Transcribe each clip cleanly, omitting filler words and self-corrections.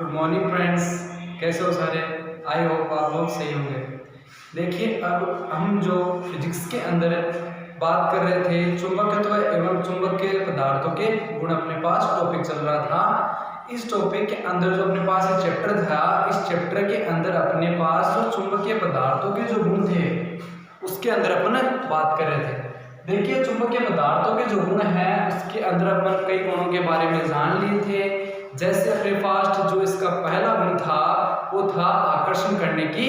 Good morning friends, कैसे हो सारे। आई होप आप लोग सही होंगे। देखिए, अब हम जो फिजिक्स के अंदर बात कर रहे थे चुंबकत्व एवं चुंबकीय पदार्थों के गुण, अपने पास टॉपिक चल रहा था। इस टॉपिक के अंदर जो अपने पास एक चैप्टर था, इस चैप्टर के अंदर अपने पास जो चुंबकीय पदार्थों के जो गुण थे उसके अंदर अपन बात कर रहे थे। देखिए, चुंबकीय पदार्थों के जो गुण हैं उसके अंदर अपन कई गुणों के बारे में जान लिए थे। जैसे अपने पास जो इसका पहला गुण था वो था आकर्षण करने की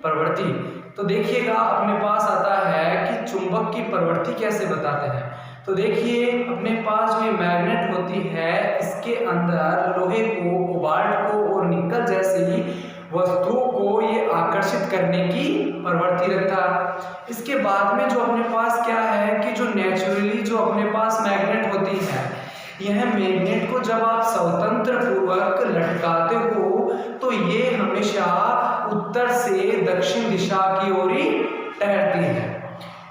प्रवृत्ति। तो देखिएगा, अपने पास आता है कि चुंबक की प्रवृत्ति कैसे बताते हैं। तो देखिए, अपने पास जो मैग्नेट होती है इसके अंदर लोहे को, कोबाल्ट को और निकल जैसी वस्तुओं को ये आकर्षित करने की प्रवृत्ति रखता है। इसके बाद में जो अपने पास क्या है कि जो नेचुरली जो अपने पास मैग्नेट होती है, यह मैग्नेट को जब आप स्वतंत्र पूर्वक लटकाते हो तो ये हमेशा उत्तर से दक्षिण दिशा की ओर ही टहलती है।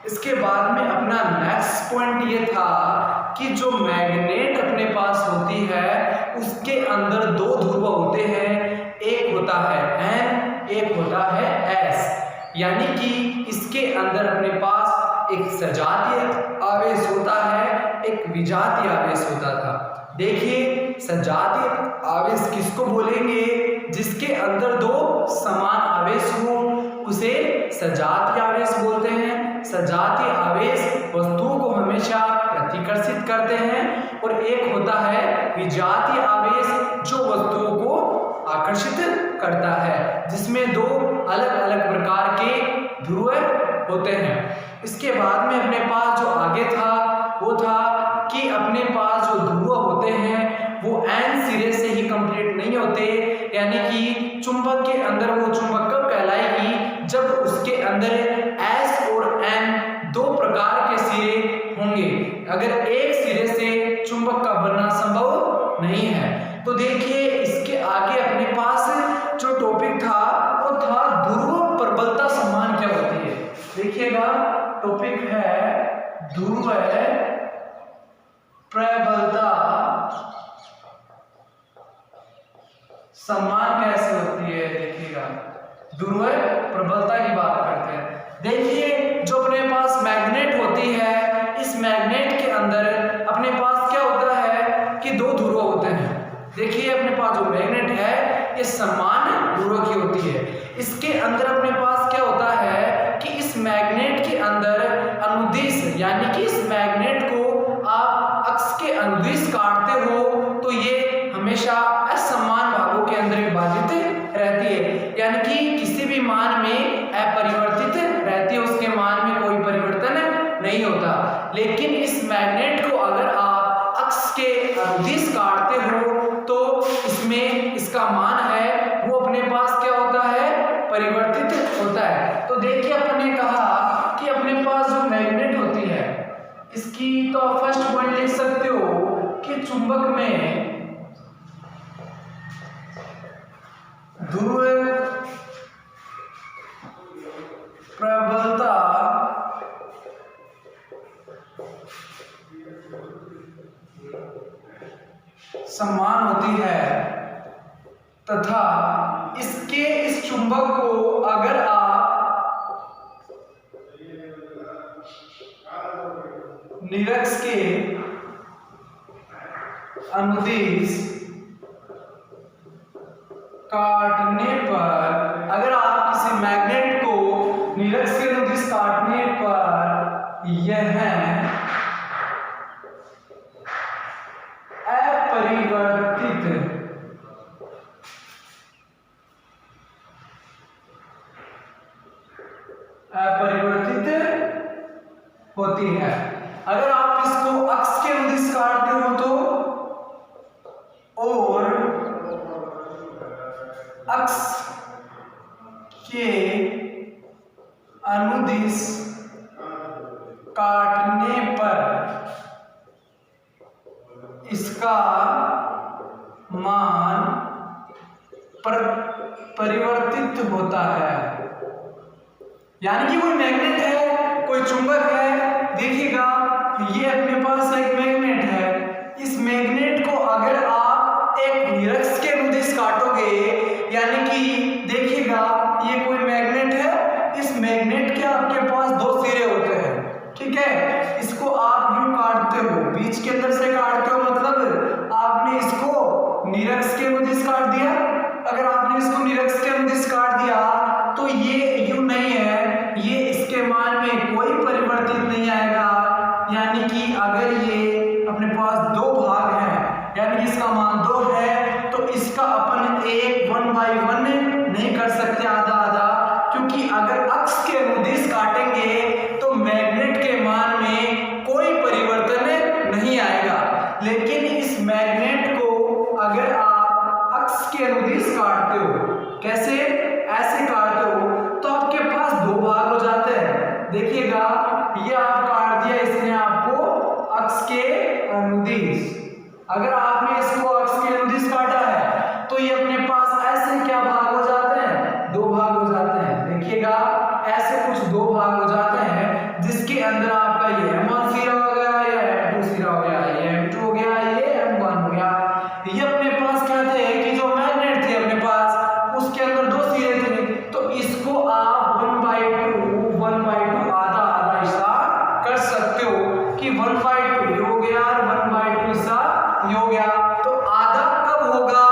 इसके बाद में अपना नेक्स्ट पॉइंट ये था कि जो मैग्नेट अपने पास होती है उसके अंदर दो ध्रुव होते हैं, एक होता है N, एक होता है S। यानी कि इसके अंदर अपने पास एक सजातीय आवेश होता है, एक विजातीय आवेश होता था। देखिए, सजातीय आवेश किसको बोलेंगे? जिसके अंदर दो समान आवेश हो उसे सजातीय आवेश बोलते हैं। सजातीय आवेश वस्तुओं को हमेशा प्रतिकर्षित करते हैं। और एक होता है विजातीय आवेश जो वस्तुओं को आकर्षित करता है, जिसमें दो अलग अलग प्रकार के ध्रुव होते हैं। इसके बाद में अपने पास जो आगे था वो था कि अपने पास जो ध्रुव होते हैं वो N सिरे से ही कंप्लीट नहीं होते। यानी कि चुंबक के अंदर वो चुंबक कब कहलाएगी? जब उसके अंदर S और N दो प्रकार के सिरे होंगे। अगर एक सिरे से चुंबक का बनना संभव नहीं है। तो देखिए, इसके आगे अपने पास जो टॉपिक था वो था ध्रुव प्रबलता समान क्या होती है। देखिएगा, टॉपिक है ध्रुव प्रबलता समान कैसे होती है। देखिएगा, ध्रुव प्रबलता की बात करते हैं। देखिए, जो अपने पास मैग्नेट होती है, इस मैग्नेट के अंदर अपने पास क्या होता है कि दो ध्रुव होते हैं। देखिए, अपने पास जो मैग्नेट है ये समान ध्रुव की होती है। इसके अंदर अपने पास क्या होता है कि इस मैग्नेट के अंदर अनुदिश, यानी कि इस मैग्नेट को आप अक्ष के अनुदिश काटते हो तो ये हमेशा असमान भागों के अंदर विभाजित रहती है। यानी कि किसी भी मान में अपरिवर्तित रहती है, उसके मान में कोई परिवर्तन नहीं होता। लेकिन इस मैग्नेट को अगर आप अक्ष के अनुदिश काटते हो तो इसमें इसका मान है वो अपने पास क्या होता है? परिवर्तित होता है। तो देखिए, अपन ने कहा कि अपने पास जो मैग्नेट होती है इसकी तो आप फर्स्ट पॉइंट लिख सकते हो कि चुंबक में ध्रुव प्रबलता समान होती है तथा इस चुंबक को अगर आप निरक्ष के अनुदिश काटने पर, अगर आप किसी मैग्नेट को निरक्ष के अनुदिश काटने पर यह अपरिवर्तित होती है। अगर आप इसको अक्ष के अनुदिश काटते हो तो, और अक्ष के अनुदिश काटने पर इसका मान परिवर्तित होता है। यानी कि कोई मैग्नेट है, कोई चुंबक है। देखिएगा, ये अपने पास एक मैग्नेट है। इस मैग्नेट को अगर आप एक निरक्ष के अनुदिश काटोगे अनुदिश काट दिया। अगर आपने इसको निरक्ष के अनुदिश काट दिया तो ये यू नहीं है, ये इसके मान में कोई परिवर्तित नहीं आएगा। यानी कि अगर ये अपने पास दो भाग हैं, यानी कि इसका मान 2 है, तो इसका अपन एक 1/1 नहीं कर सकते आधा आधा, क्योंकि अगर अक्ष के अनुदिश काटेंगे तो मैग्नेट के मान में कोई परिवर्तन नहीं आएगा। लेकिन इस मैग्नेट को अगर आप अक्ष के अनुदिश काटते हो, कैसे, ऐसे काटते हो, तो आपके पास दो भाग हो जाते हैं। देखिएगा, ये आप काट दिया इसने आपको अक्ष के अनुदिश। अगर आपने इसको अक्ष के अनुदिश काटा है तो ये अपने पास ऐसे क्या भाग हो जाते हैं, दो भाग हो जाते हैं। देखिएगा, ऐसे कुछ दो भाग हो जाते हैं, जिसके अंदर आपका ये M1 सिरा हो गया, ये M2 सिरा हो गया, ये M2 हो गया, ये M1 हो गया। ये अपने पास क्या थे कि जो मैग्नेट थे अपने पास, उसके अंदर दो सिरे थे, तो इसको आप 1/2 आधा आधा हिस्सा कर सकते हो कि 1/2 ये हो गया और 1/2 हिस्सा ये हो गया। तो आधा कब होगा,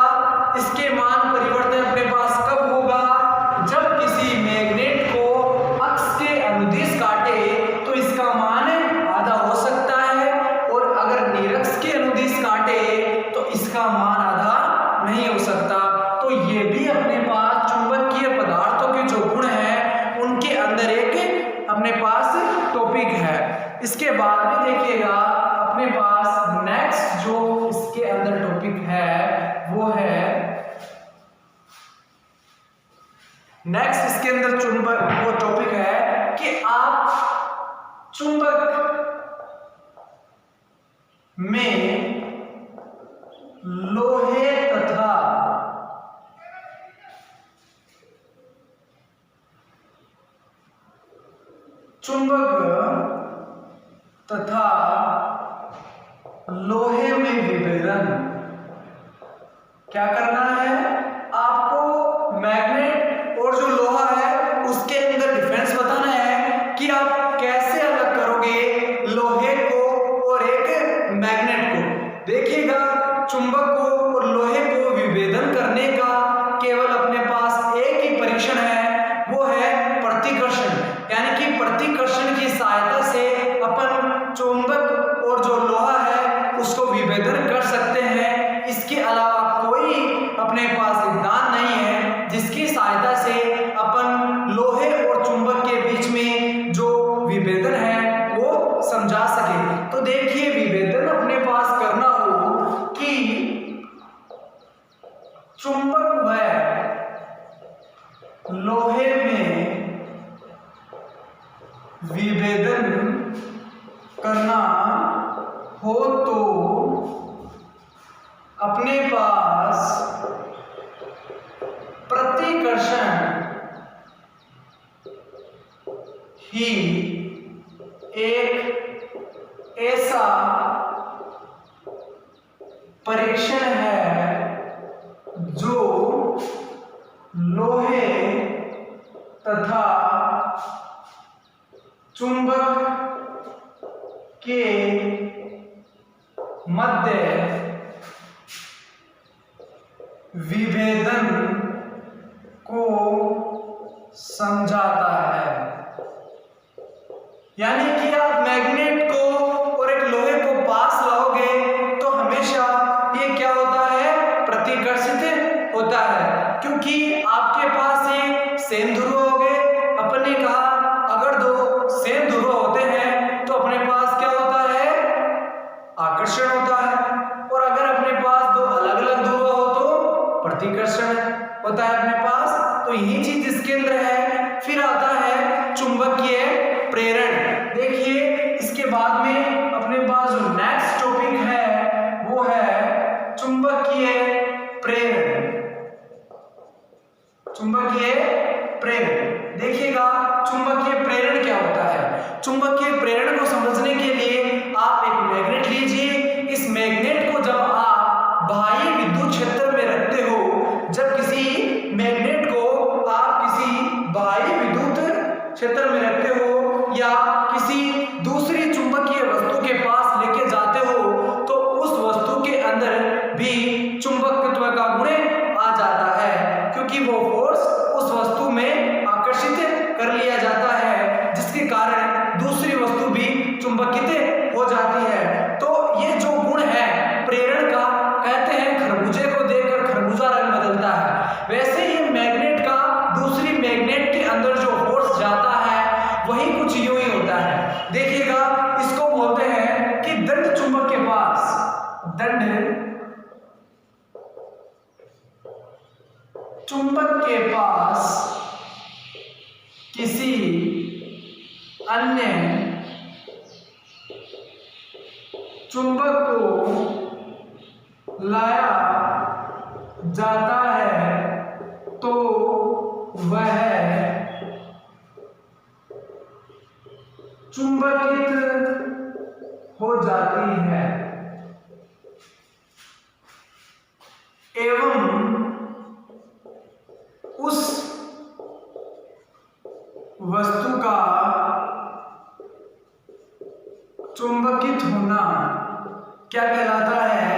इसके मान परिवर्तन अपने पास कब होगा, जब किसी मैग्नेट को अक्ष के अनुदिश काटे तो इसका मान आधा हो सकता है, और अगर निरक्ष के अनुदिश काटे तो इसका मान आधा नहीं हो सकता। तो ये भी अपने पास चुंबकीय पदार्थों के जो गुण हैं उनके अंदर एक अपने पास टॉपिक है। इसके बाद में देखिएगा अपने पास नेक्स्ट जो इसके अंदर टॉपिक है वो है, नेक्स्ट इसके अंदर चुंबक वो टॉपिक है कि आप चुंबक में लोहे तथा लोहे में विभेदन क्या करना है आपको। मैग्नेट और जो लोहा है उसके अंदर डिफरेंस बताना है कि आप कैसे अलग करोगे लोहे को और एक मैग्नेट को। देखिएगा, चुंबक को और लोहे को विभेदन करने का केवल अपने पास एक ही परीक्षण है, वो है प्रतिकर्षण। यानी कि प्रतिकर्षण की सहायता से अपन चुंबक और जो लोहा है उसको विभेदन कर सकते हैं। इसके अलावा कोई अपने पास सिद्धांत नहीं है जिसकी सहायता से अपन लोहे और चुंबक के बीच में जो विभेदन है वो समझा सके। तो देखिए, विभेदन अपने पास करना हो कि चुंबक व लोहे में विभेदन करना हो तो अपने पास प्रतिकर्षण ही एक ऐसा परीक्षण है जो लोहे तथा चुंबक के मध्य विभेदन को समझाता है। यानी कि आप मैग्नेट को और एक लोहे को पास लाओगे तो हमेशा ये क्या होता है, प्रतिकर्षित होता है, क्योंकि आपके पास ये सेम ध्रुव हो गए। अपन ने कहा अगर दो सेम ध्रुव होते हैं तो अपने पास क्या होता है, आकर्षण होता है, और अगर अपने पास दो अलग अलग ध्रुव हो तो प्रतिकर्षण होता है अपने पास। तो यही चीज इसके अंदर है। फिर आता है चुंबकीय प्रेरण। देखिए, इसके बाद में अपने पास जो नेक्स्ट टॉपिक है वो है चुंबकीय प्रेरण। चुंबकीय प्रेरण, देखिएगा चुंबकीय प्रेरण क्या होता है। चुंबकीय प्रेरण को समझने के लिए आप एक मैग्नेट लीजिए। इस मैग्नेट को जब आप बाह्य विद्युत क्षेत्र में रखते हो, जब किसी मैग्नेट को आप किसी बाह्य विद्युत क्षेत्र में रखते हो या किसी दूसरी चुंबकीय वस्तु के पास लेके जाते हो, तो उस वस्तु के अंदर भी चुंबकत्व का गुण चुंबक के पास किसी अन्य चुंबक को लाया जाता है तो वह चुंबकित हो जाती है एवं उस वस्तु का चुंबकित होना क्या कहलाता है?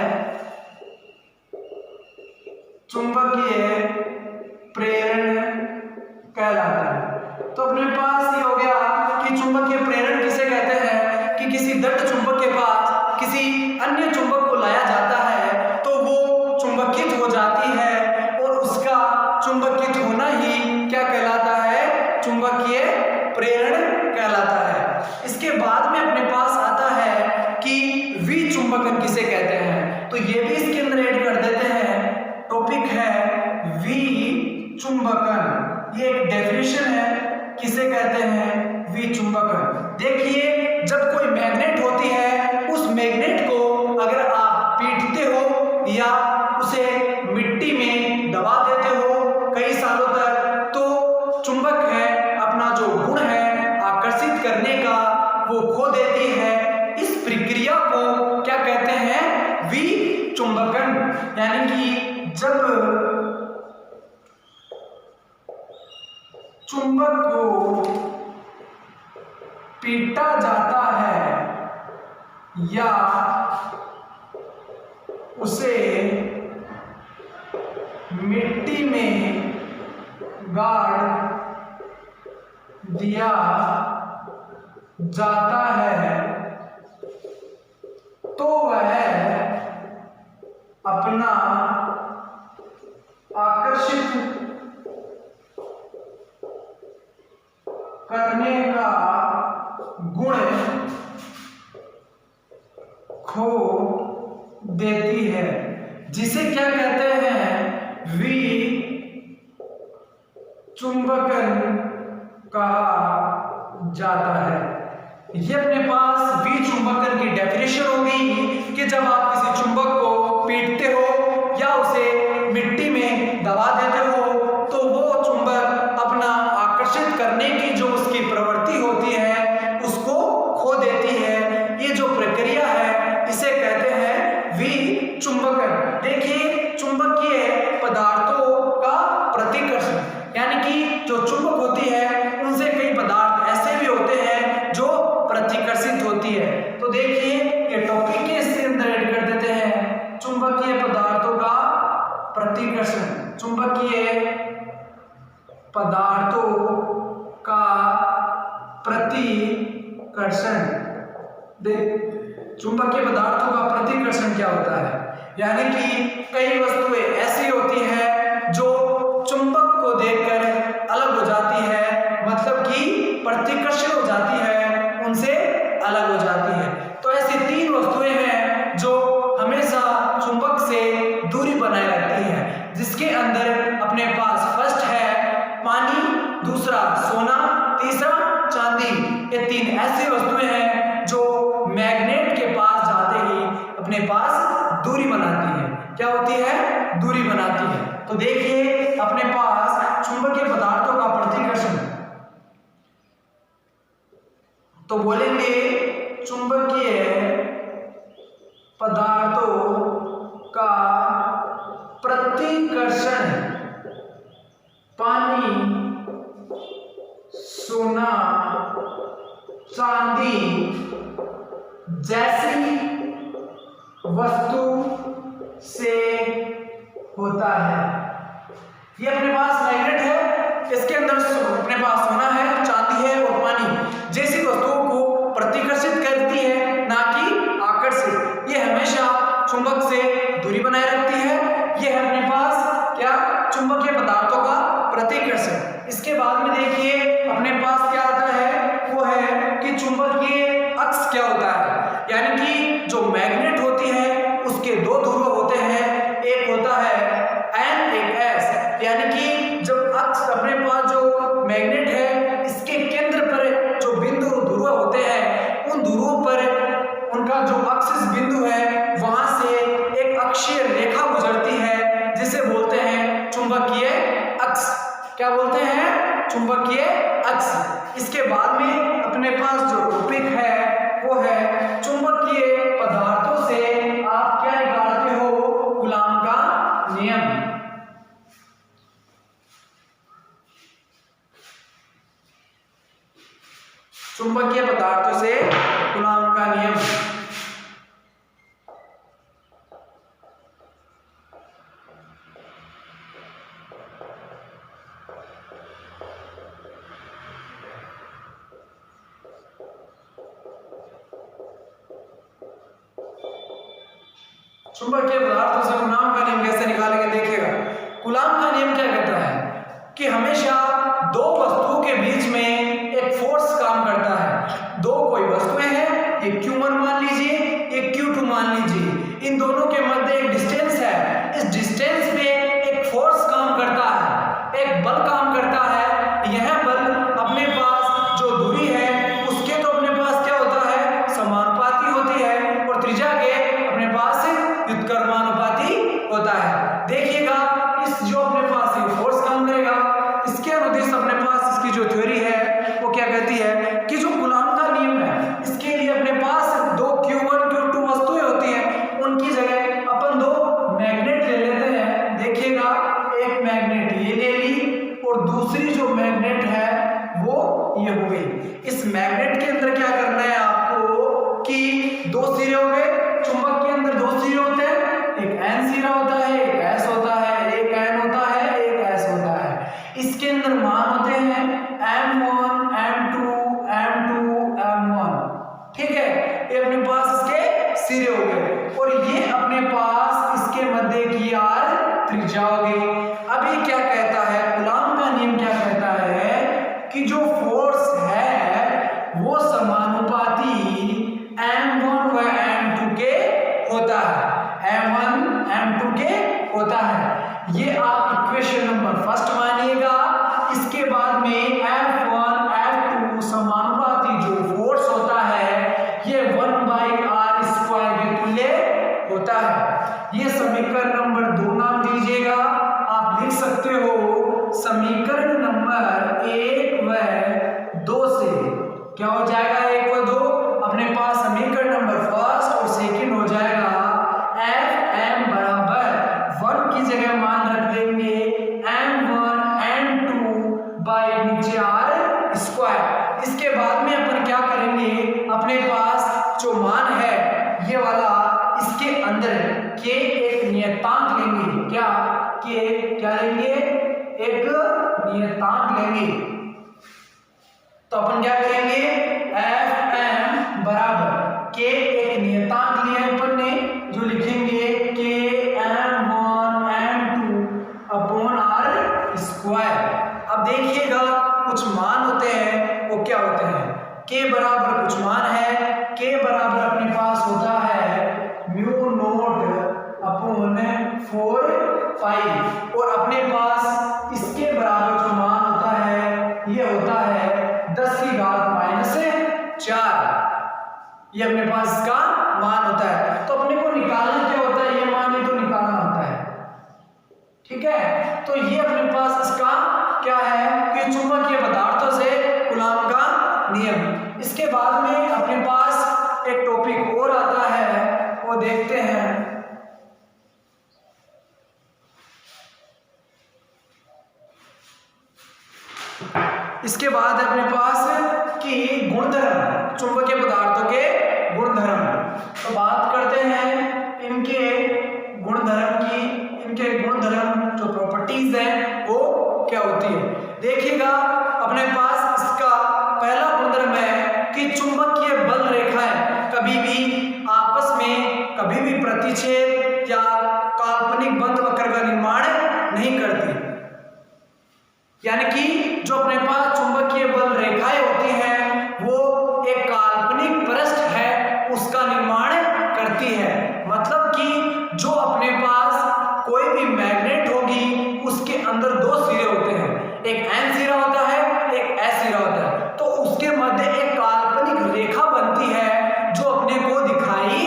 चुंबकीय प्रेरण कहलाता है। तो अपने पास ये हो गया कि चुंबकीय प्रेरण किसे कहते हैं कि किसी दंड चुंबक के पास किसी अन्य चुंबक को लाया जाता है तो वो चुंबकित हो जाती है और उसका चुंबकित होना ही क्या कहलाता है? चुंबकीय प्रेरण कहलाता है। इसके बाद में अपने पास आता है कि विचुंबकन किसे कहते हैं, तो ये भी इसके अंदर ऐड कर देते हैं। टॉपिक है विचुंबकन, ये एक डेफिनेशन है, किसे कहते हैं? विचुंबकन। देखिए, जब कोई मैग्नेट होती है, उस मैग्नेट को अगर आप पीटते हो या उसे मिट्टी में दबा देते हो कई सालों तक, तो चुंबक है अपना जो गुण है आकर्षित करने का वो खो देती है। इस प्रक्रिया को क्या कहते हैं? विचुंबकन। यानी कि जब चुंबक को पीटा जाता है या उसे मिट्टी में गाड़ दिया जाता है तो वह अपना आकर्षित करने का गुण खो देती है, जिसे क्या कहते हैं? विचुंबकन कहा जाता है। ये अपने पास विचुंबकन की डेफिनेशन होगी कि जब आप किसी चुंबक को पीटते हो या उसे मिट्टी में दबा देते हो तो वो चुंबक अपना आकर्षित करने की जो उसकी प्रवृत्ति होती है उसको खो देती है। ये जो प्रक्रिया है इसे कहते हैं विचुंबकन। देखिए, चुंबकीय पदार्थों का प्रतिकर्षण, यानी कि जो चुंबक होती है उनसे कई पदार्थ ऐसे भी होते हैं जो प्रतिकर्षित होती है। तो देखिए, ये टॉपिक के इसके अंदर ऐड कर देते हैं, चुंबकीय पदार्थों का प्रतिकर्षण। चुंबकीय पदार्थों का प्रतिकर्षण। चुंबकीय पदार्थों का प्रतिकर्षण क्या होता है? यानी कि कई वस्तुएं ऐसी होती हैं जो चुंबक को देखकर अलग हो जाती है, मतलब कि प्रतिकर्षित हो जाती है, उनसे अलग हो जाती है। तो ऐसी तीन वस्तुएं हैं जो हमेशा चुंबक से दूरी बनाए रखती है, जिसके अंदर अपने पास फर्स्ट है पानी, दूसरा सोना, तीसरा चांदी। ये तीन ऐसी वस्तुएं हैं जो मैग्नेट के पास जाते ही अपने पास दूरी बनाती है। क्या होती है? दूरी बनाती है। तो देखिए, अपने पास चुंबकीय पदार्थों का प्रतिकर्षण, तो बोलेंगे चुंबकीय पदार्थों का प्रतिकर्षण पानी, सोना, चांदी जैसी वस्तु से होता है। ये अपने पास मैग्नेट है, इसके अंदर अपने पास सोना है, चांदी है और पानी जैसी वस्तुओं को प्रतिकर्षित करती है, ना कि आकर्षित। ये हमेशा चुंबक से दूरी बनाए रखती है। ये है अपने पास क्या? चुंबकीय पदार्थों का प्रतिकर्षण। इसके बाद में देखिए, अपने पास क्या आता है? वो है कि चुंबकीय अक्ष क्या होता है। यानी कि जो मैग्नेट होती है उसके दो ध्रुव होते हैं, एक होता है N, एक S। यानी कि जब अक्ष अपने पास जो मैग्नेट है इसके केंद्र पर जो बिंदु ध्रुव होते हैं उन ध्रुवों पर उनका जो एक्सिस बिंदु है वहां से एक अक्षीय रेखा गुजरती है जिसे बोलते हैं चुंबकीय अक्ष। क्या बोलते हैं? चुंबकीय अक्ष। इसके बाद में अपने पास जो टॉपिक है वो है चुंबकीय पदार्थों से आप क्या निकालते हो? कूलॉम का नियम। चुंबकीय पदार्थों से कूलॉम का नियम। चुंबकीय पदार्थों से कूलॉम का नियम कैसे निकालेंगे? देखिएगा, कूलॉम का नियम क्या कहता है कि हमेशा दो वस्तुओं के बीच में एक फोर्स काम करता है। दो कोई वस्तुएं हैं, ये Q1 मान लीजिए, ये Q2 मान लीजिए, इन दोनों के मध्य एक डिस्टेंस है। इस डिस्टेंस पे एक फोर्स काम करता है, एक बल काम करता है। यह बल अपने पास जो दूरी है उसके तो अपने पास क्या होता है? समानुपाती होती है और त्रिज्या के अपने पास व्युत्क्रमानुपाती होता है। देखिएगा, इस जो अपने पास ये फोर्स काम करेगा इसके अनुदिश अपने पास इसकी जो थ्योरी है वो क्या कहती है कि जो कूलॉम का नियम है इसके लिए अपने पास दो Q1 Q2 वस्तुएं होती हैं, उनकी जगह अपन दो मैग्नेट ले लेते हैं। देखिएगा, एक मैग्नेट ये ले ली और दूसरी जो मैग्नेट है वो ये हो गई। इस मैग्नेट के अंदर क्या करना है आपको कि दो सिरे हो गए। चुंबक के अंदर दो सिरे होते हैं, एक N सिरा होता है, एक S होता है, एक N होता है, एक S होता है। इसके अंदर मान होते हैं M1 M2 M2 M1। ठीक है, ये अपने पास इसके सिरे हो गए और ये अपने पास इसके मध्य की आर त्रिज्या हो गई। अभी क्या कहता है कूलॉम का नियम? क्या कहता है कि जो फोर्स है वो समानुपाती M1 व M2 के होता है। M1 M2 के होता है। ये आप इक्वेशन नंबर फर्स्ट मानिएगा। इसके बाद में F1 F2 समानुपाती जो फोर्स होता है ये 1/r² के तुल्य होता है। ये समीकरण नंबर 2 नाम दीजिएगा। आप लिख सकते हो समीकरण नंबर 1 व 2 से क्या हो जाएगा? 1 व 2 अपने पास समीकरण नंबर फर्स्ट और सेकंड हो जाएगा Fm बराबर 1 की जगह मान रख देंगे M1 M2 बाई नीचे r²। इसके बाद में अपन क्या करेंगे? अपने पास जो मान है ये वाला इसके अंदर के एक नियतांक लेंगे। क्या लेंगे? एक नियतांक लेंगे। तो अपन क्या करेंगे? Fm बराबर के एक नियतांक लिया अपन ने, जो लिखेंगे के M1 M2 अपॉन r²। अब देखिएगा, कुछ मान होते हैं वो क्या होते हैं? के बराबर कुछ मान है, के बराबर अपने पास होता है μ0 अपॉन 4π और अपने पास इसके बराबर जो मान होता है ये होता है 10⁻⁴। ये अपने पास इसका मान होता है। तो अपने को निकालना क्या होता है? ये मान ही तो निकालना होता है। ठीक है, तो ये अपने पास इसका क्या है कि चुंबकीय पदार्थों से कूलॉम का नियम। इसके बाद में अपने पास एक टॉपिक और आता है, वो देखते हैं। इसके बाद अपने पास कि गुणधर्म, चुंबकीय पदार्थों के गुणधर्म। तो बात करते हैं इनके गुणधर्म की। इनके गुणधर्म जो प्रॉपर्टीज हैं वो क्या होती है? देखिएगा, अपने पास इसका पहला गुणधर्म है कि चुंबकीय बल रेखाएं कभी भी आपस में कभी भी प्रतिच्छेद या काल्पनिक बंध वक्र का निर्माण नहीं करती। यानी कि जो अपने पास चुंबकीय बल रेखाएं होती हैं वो एक काल्पनिक पृष्ठ है उसका निर्माण करती है। मतलब कि जो अपने पास कोई भी मैग्नेट होगी उसके अंदर दो सिरे होते हैं, एक एन सिरा होता है, एक एस सिरा होता है। तो उसके मध्य एक काल्पनिक रेखा बनती है जो अपने को दिखाई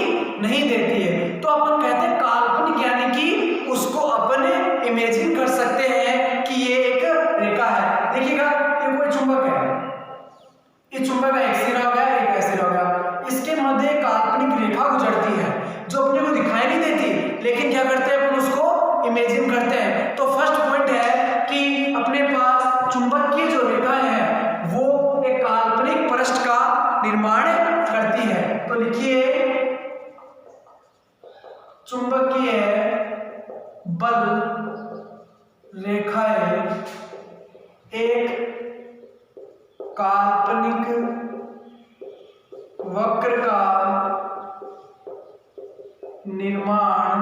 नहीं देती है। तो अपन कहते हैं काल्पनिक, यानी कि उसको अपन इमेजिन कर सकते हैं कि ये एक रेखा है। देखिएगा ये कोई चुंबक है, इस चुंबक का एक सिरा हो गया, एक ऐसे सिरा हो गया, इसके मध्य एक काल्पनिक रेखा गुजरती है जो अपने को दिखाई नहीं देती, लेकिन क्या करते हैं अपन उसको इमेजिन करते हैं। तो फर्स्ट पॉइंट है कि अपने पास चुंबक की जो रेखाएं हैं वो एक काल्पनिक पृष्ठ का निर्माण करती है। तो लिखिए चुंबकीय बल रेखाएं एक काल्पनिक वक्र का निर्माण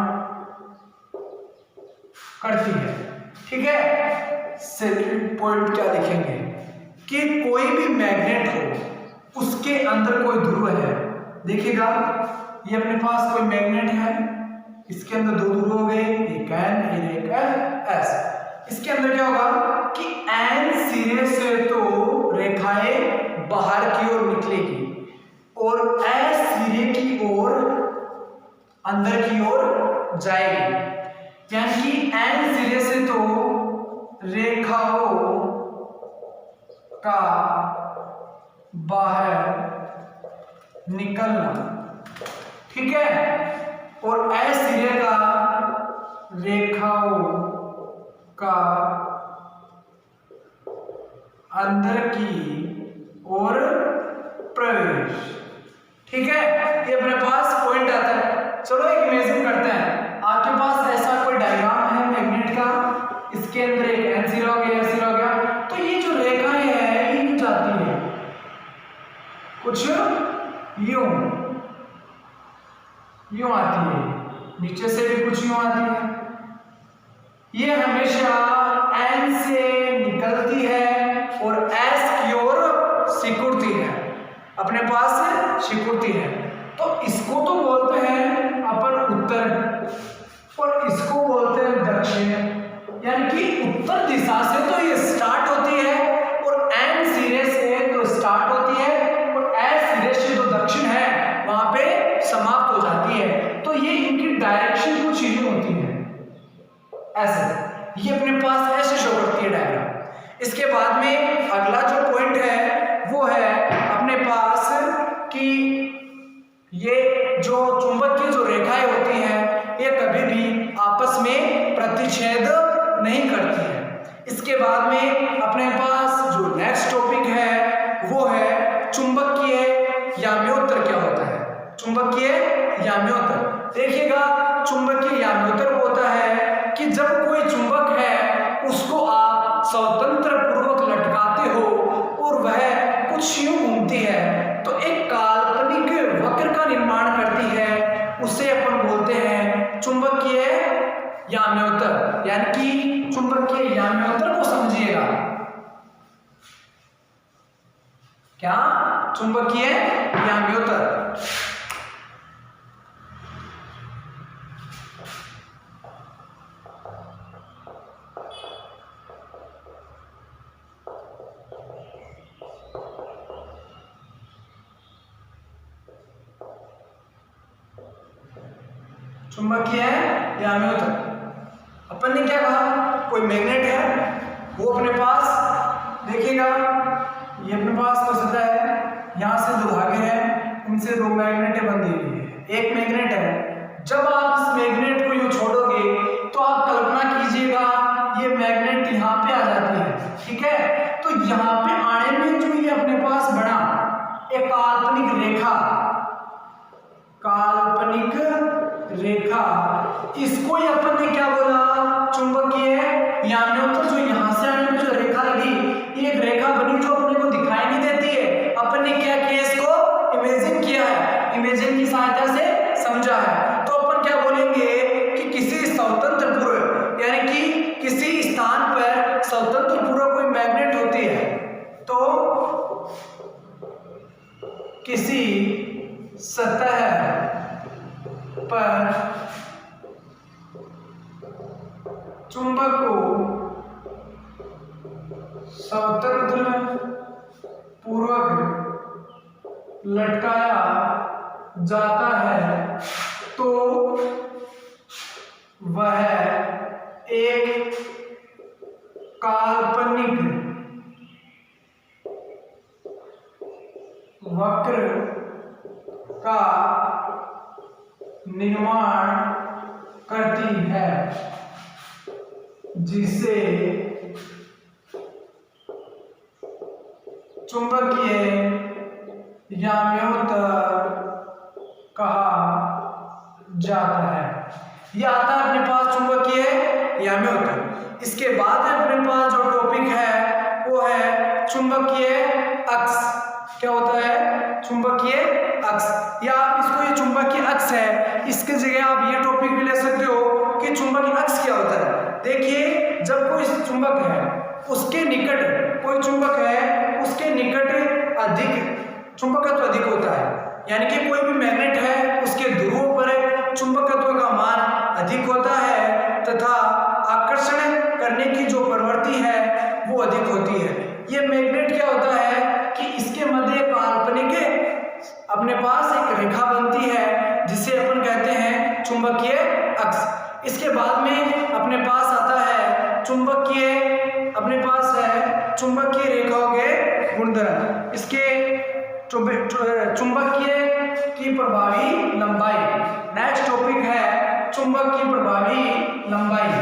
करती है। ठीक है, सेकंड पॉइंट क्या लिखेंगे कि कोई भी मैग्नेट हो उसके अंदर कोई ध्रुव है। देखिएगा ये अपने पास कोई मैग्नेट है, इसके अंदर दो ध्रुव हो गए, एक एन एक एस। इसके अंदर क्या होगा कि एन सिरे से तो रेखाएं बाहर की ओर निकलेगी और एस सिरे की ओर अंदर की ओर जाएगी, यानी कि एन सिरे से तो रेखाओं का बाहर निकलना, ठीक है, और एस सिरे का रेखाओं का अंदर की ओर प्रवेश। ठीक है, ये अपने पास पॉइंट आता है। चलो एक इमेजिन करते हैं, आपके पास ऐसा कोई डायग्राम है मैग्नेट का, इसके अंदर एक एन सिरा हो गया, एस सिरा हो गया। तो ये जो रेखाएं हैं ये जाती है कुछ यूं आती है, नीचे से भी कुछ यूं आती है। ये हमेशा एन से निकलती है और एस की ओर सिकुड़ती है, अपने पास सिकुड़ती है। तो इसको तो बोलते हैं अपन उत्तर और इसको बोलते हैं दक्षिण, यानी कि उत्तर दिशा से तो ये स्टार्ट होती है और एन सिरे से तो स्टार्ट होती है और एस सिरे से जो दक्षिण है वहां पे समाप्त हो जाती है। तो ये इनकी डायरेक्शन कुछ यूं होती है ऐसे, ये अपने पास ऐसे शो करती है डायग्राम। इसके बाद में अगला जो पॉइंट है वो है अपने पास कि ये जो चुंबक की जो रेखाएं होती हैं ये कभी भी आपस में प्रतिच्छेद नहीं करती है। इसके बाद में अपने पास जो नेक्स्ट टॉपिक है वो है चुंबकीय याम्योत्तर क्या होता है। चुंबकीय याम्योत्तर, देखिएगा चुंबकीय याम्योत्तर होता है कि जब कोई चुंबक है उसको आप स्वतंत्र पूर्वक लटकाते हो और वह कुछ यूं घूमती है तो एक काल्पनिक वक्र का निर्माण करती है, उसे अपन बोलते हैं चुंबकीय याम्योत्तर। यानी कि चुंबकीय याम्योत्तर को समझिएगा, क्या चुंबकीय याम्योत्तर। चुंबकीय याम्योत्तर, अपन ने क्या कहा, कोई मैग्नेट है वो अपने पास, देखिएगा ये अपने पास कोई सतह है, यहाँ से दो धागे हैं, इनसे दो मैग्नेटें बंधी हुई है, एक मैग्नेट है। जब आप इस मैग्नेट को यूं छोड़ोगे तो आप कल्पना कीजिएगा ये मैग्नेट यहाँ पे आ जाती है, ठीक है। तो यहाँ पे आने में जो ये अपने पास बना एक काल्पनिक रेखा, काल्पनिक रेखा, इसको ही अपन ने क्या बोला, चुंबकीय याम्योत्तर। जो यहाँ से आने में जो रेखा लगी, ये एक रेखा बनी जो अपने को दिखाई नहीं देती है। अपन ने क्या किया, इसको इमेजिन किया है, इमेजिन की सहायता से समझा है। तो अपन क्या बोलेंगे कि किसी स्वतंत्र पूर्व, यानी कि किसी स्थान पर स्वतंत्र पूर्व कोई मैग्नेट होती है तो किसी सतह पर चुंबक को स्वतंत्र पूर्वक लटकाया जाता है तो वह एक काल्पनिक वक्र का निर्माण करती है जिसे चुंबकीय याम्योत्तर कहा जाता है। यह आता है अपने पास चुंबकीय याम्योत्तर। इसके बाद अपने पास जो टॉपिक है वो है चुंबकीय अक्ष। क्या होता है? चुंबकीय अक्ष, या आप इसको ये चुंबकीय अक्ष है, इसके जगह आप ये टॉपिक भी ले सकते हो कि चुंबकीय अक्ष क्या होता है। देखिए, जब कोई चुंबक है उसके निकट, कोई चुंबक है उसके निकट अधिक चुंबकत्व अधिक होता है, यानी कि कोई भी मैग्नेट है उसके ध्रुवों पर चुंबकत्व का मान अधिक होता है तथा आकर्षण करने की जो प्रवृत्ति है वो अधिक होती है। ये मैग्नेट क्या होता है कि इसके मध्य काल्पनिक अपने पास एक रेखा बनती है जिसे अपन कहते हैं चुंबकीय अक्ष। इसके बाद में अपने पास आता है चुंबकीय, अपने पास है चुंबकीय रेखाओं के गुणधर्म। इसके चुंबकीय की प्रभावी लंबाई। नेक्स्ट टॉपिक है चुंबक की प्रभावी लंबाई।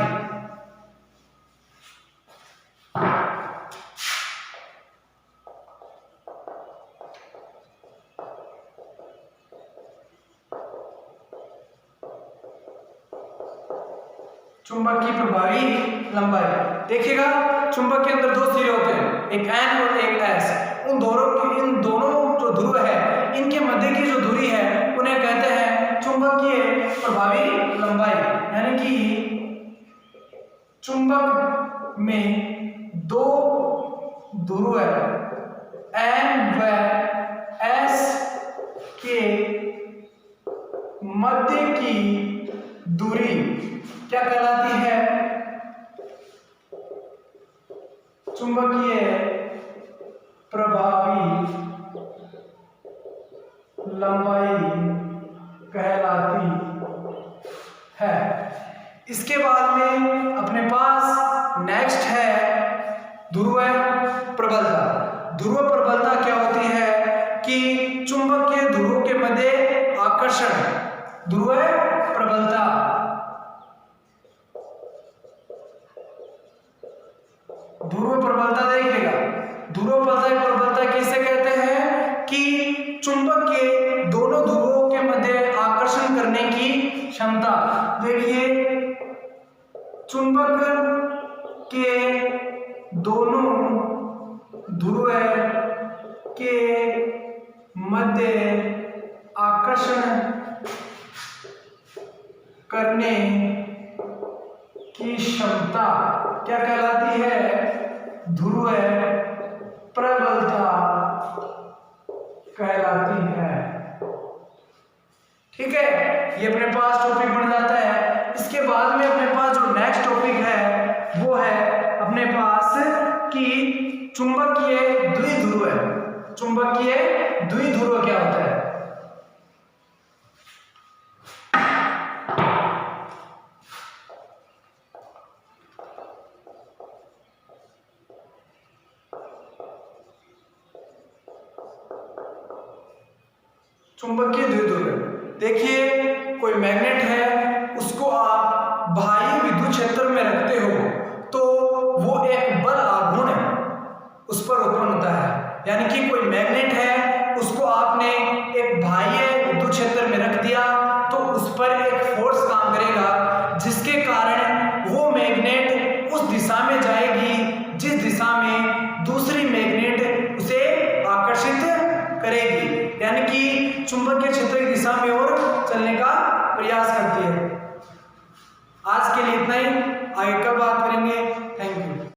चुंबक की प्रभावी लंबाई देखिएगा, चुंबक के अंदर दो सिरे होते हैं, एक N और एक S। इन दोनों जो ध्रुव है इनके मध्य की जो दूरी है उन्हें कहते हैं चुंबकीय प्रभावी लंबाई। यानी कि चुंबक में दो ध्रुव है N व S के मध्य की दूरी क्या कहलाती है? चुंबकीय प्रभावी लंबाई कहलाती है। इसके बाद में अपने पास नेक्स्ट है ध्रुव प्रबलता। ध्रुव प्रबलता क्या होती है कि चुंबकीय ध्रुवों के मध्य आकर्षण, ध्रुव प्रबलता। ध्रुव प्रबलता देखिएगा, ध्रुव प्रबलता किसे कहते हैं कि चुंबक के दोनों ध्रुवों के मध्य आकर्षण करने की क्षमता। देखिए, चुंबक के दोनों ध्रुव के मध्य आकर्षण करने की क्षमता क्या कहलाती है? ध्रुव प्रबलता कहलाती है। ठीक है, ये अपने पास टॉपिक बन जाता है। इसके बाद में अपने पास जो नेक्स्ट टॉपिक है वो है अपने पास कि चुंबकीय द्विध्रुव है। चुंबकीय द्विध्रुव क्या होता है? चुंबकीय द्विध्रुव, देखिए कोई मैग्नेट है उसको आप बाह्य विद्युत क्षेत्र में रखते हो तो वो एक बल आघूर्ण उस पर उत्पन्न होता है। यानी कि कोई मैग्नेट है उसको आपने एक बाह्य विद्युत क्षेत्र में रख दिया तो उस पर एक फोर्स काम करेगा जिसके कारण वो मैग्नेट उस दिशा में जाएगी जिस दिशा में दूसरी मैग्नेट उसे आकर्षित करेगी, यानी कि चुंबकीय क्षेत्र की दिशा में और चलने का प्रयास करती है। आज के लिए इतना ही, आगे कल बात करेंगे।